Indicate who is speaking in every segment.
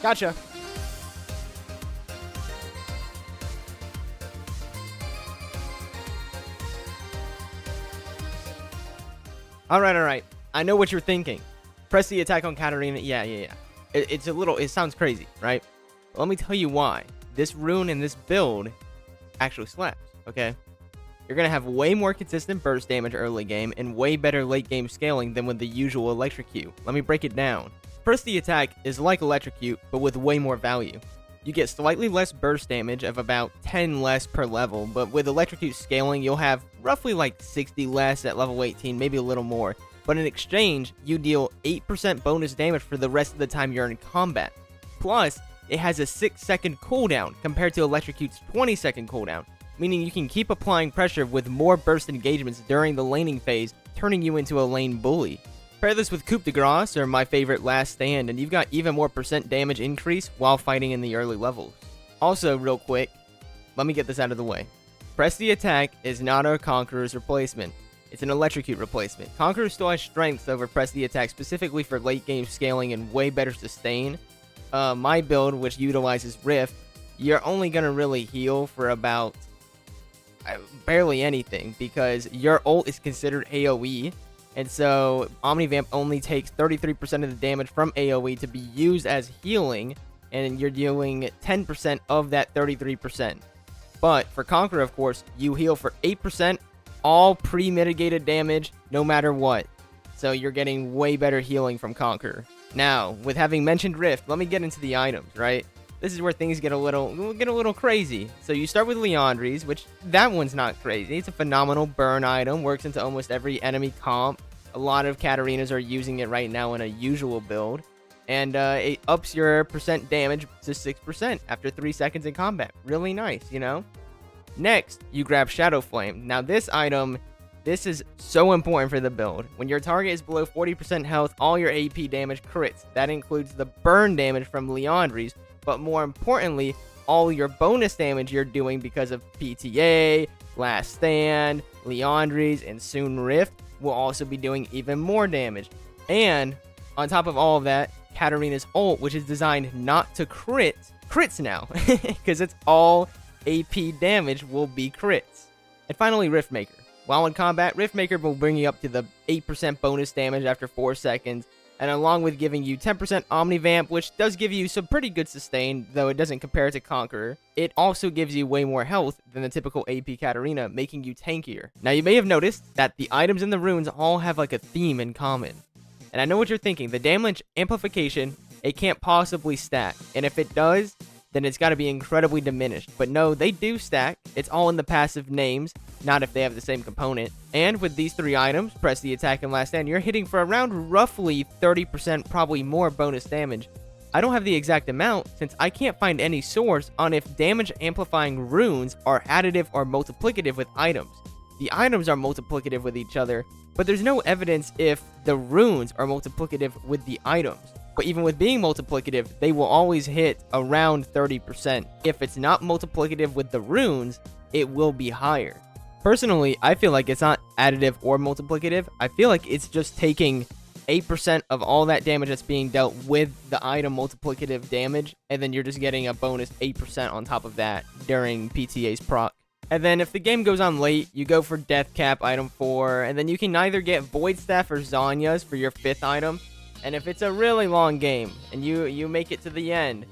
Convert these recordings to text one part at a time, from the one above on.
Speaker 1: Gotcha. Alright. I know what you're thinking. Press the attack on Katarina. Yeah. It sounds crazy, right? But let me tell you why. This rune and this build actually slaps, okay? You're going to have way more consistent burst damage early game and way better late game scaling than with the usual Electrocute. Let me break it down. Press the attack is like Electrocute, but with way more value. You get slightly less burst damage of about 10 less per level, but with Electrocute scaling, you'll have roughly like 60 less at level 18, maybe a little more. But in exchange, you deal 8% bonus damage for the rest of the time you're in combat. Plus, it has a 6-second cooldown compared to Electrocute's 20-second cooldown, meaning you can keep applying pressure with more burst engagements during the laning phase, turning you into a lane bully. Pair this with Coup de Grace, or my favorite Last Stand, and you've got even more percent damage increase while fighting in the early levels. Also, real quick, let me get this out of the way. Press the attack is not a Conqueror's replacement. It's an Electrocute replacement. Conqueror still has strengths over Press the attack specifically for late game scaling and way better sustain. My build, which utilizes Rift, you're only going to really heal for about barely anything because your ult is considered AoE. And so Omnivamp only takes 33% of the damage from AoE to be used as healing, and you're dealing 10% of that 33%. But for Conqueror, of course, you heal for 8%, all pre-mitigated damage, no matter what. So you're getting way better healing from Conqueror. Now, with having mentioned Rift, let me get into the items, right? This is where things get a little crazy. So you start with Liandry's, which that one's not crazy. It's a phenomenal burn item, works into almost every enemy comp. A lot of Katarinas are using it right now in a usual build. And it ups your percent damage to 6% after 3 seconds in combat. Really nice, you know? Next, you grab Shadow Flame. Now this item, this is so important for the build. When your target is below 40% health, all your AP damage crits. That includes the burn damage from Liandry's, but more importantly, all your bonus damage you're doing because of PTA, Last Stand, Liandry's, and soon Rift will also be doing even more damage. And on top of all of that, Katarina's ult, which is designed not to crits now, because it's all AP damage will be crits. And finally, Riftmaker. While in combat, Riftmaker will bring you up to the 8% bonus damage after 4 seconds, and along with giving you 10% Omnivamp, which does give you some pretty good sustain, though it doesn't compare to Conqueror, it also gives you way more health than the typical AP Katarina, making you tankier. Now, you may have noticed that the items in the runes all have like a theme in common. And I know what you're thinking, the damage amplification, it can't possibly stack, and if it does, then it's got to be incredibly diminished. But no, they do stack. It's all in the passive names, not if they have the same component. And with these 3 items, Press the Attack and Last Stand, you're hitting for around roughly 30%, probably more bonus damage. I don't have the exact amount since I can't find any source on if damage amplifying runes are additive or multiplicative with items. The items are multiplicative with each other, but there's no evidence if the runes are multiplicative with the items. But even with being multiplicative, they will always hit around 30%. If it's not multiplicative with the runes, it will be higher. Personally, I feel like it's not additive or multiplicative. I feel like it's just taking 8% of all that damage that's being dealt with the item multiplicative damage, and then you're just getting a bonus 8% on top of that during PTA's proc. And then if the game goes on late, you go for Death Cap item 4, and then you can either get Void Staff or Zanya's for your 5th item. And if it's a really long game, and you make it to the end,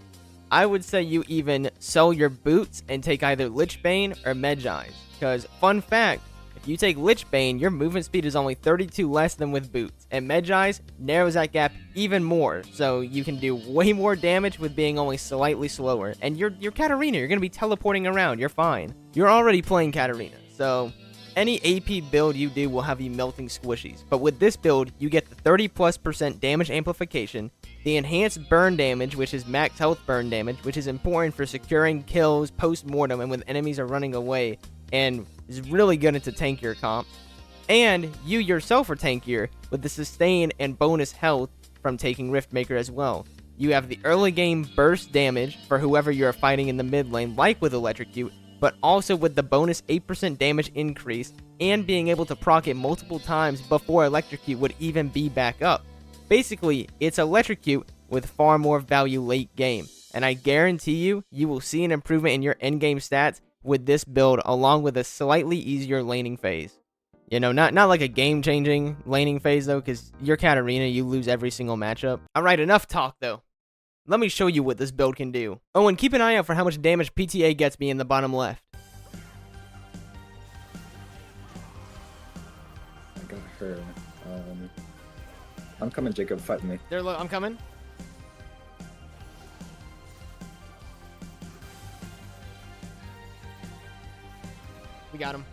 Speaker 1: I would say you even sell your boots and take either Lichbane or Medjai's. Because, fun fact, if you take Lichbane, your movement speed is only 32 less than with boots. And Medjai's narrows that gap even more, so you can do way more damage with being only slightly slower. And you're Katarina, you're going to be teleporting around, you're fine. You're already playing Katarina, so any AP build you do will have you melting squishies, but with this build, you get the 30+% damage amplification, the enhanced burn damage, which is max health burn damage, which is important for securing kills post-mortem and when enemies are running away, and is really good into tankier comps. And you yourself are tankier with the sustain and bonus health from taking Riftmaker as well. You have the early game burst damage for whoever you are fighting in the mid lane, like with Electrocute, but also with the bonus 8% damage increase and being able to proc it multiple times before Electrocute would even be back up. Basically, it's Electrocute with far more value late game. And I guarantee you, you will see an improvement in your endgame stats with this build, along with a slightly easier laning phase. You know, not like a game-changing laning phase, though, because your Katarina, you lose every single matchup. Alright, enough talk, though. Let me show you what this build can do. Oh, and keep an eye out for how much damage PTA gets me in the bottom left.
Speaker 2: I got her. I'm coming, Jacob. Fight me.
Speaker 1: There, look, I'm coming. We got him.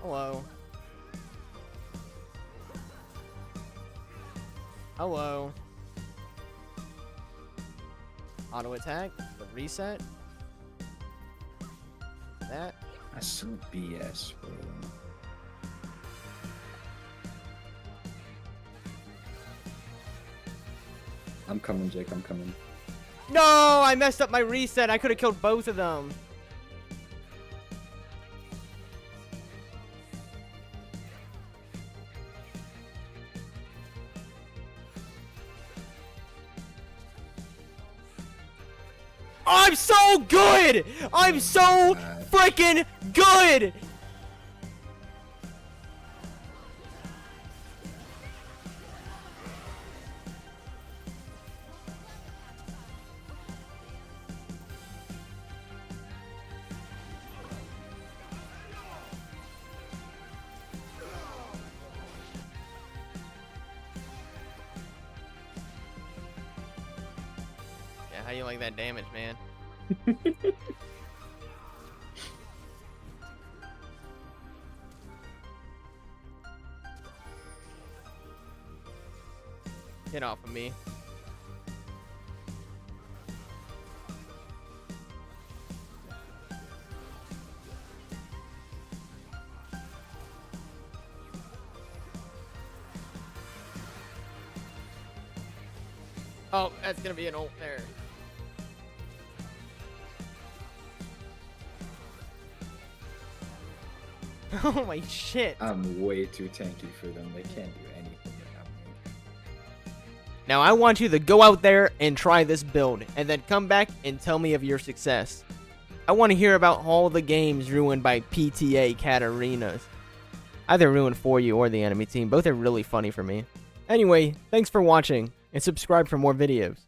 Speaker 1: Hello. Hello. Auto attack. The reset. That.
Speaker 2: That's so BS, bro. I'm coming, Jake. I'm coming.
Speaker 1: No, I messed up my reset. I could have killed both of them. I'm so good! I'm so freaking good! Yeah, how you like that damage, man? Get off of me. Oh, that's gonna be an ult there. Oh my shit.
Speaker 2: I'm way too tanky for them. They can't do anything without me.
Speaker 1: Now I want you to go out there and try this build, and then come back and tell me of your success. I want to hear about all the games ruined by PTA Katarinas. Either ruined for you or the enemy team. Both are really funny for me. Anyway, thanks for watching, and subscribe for more videos.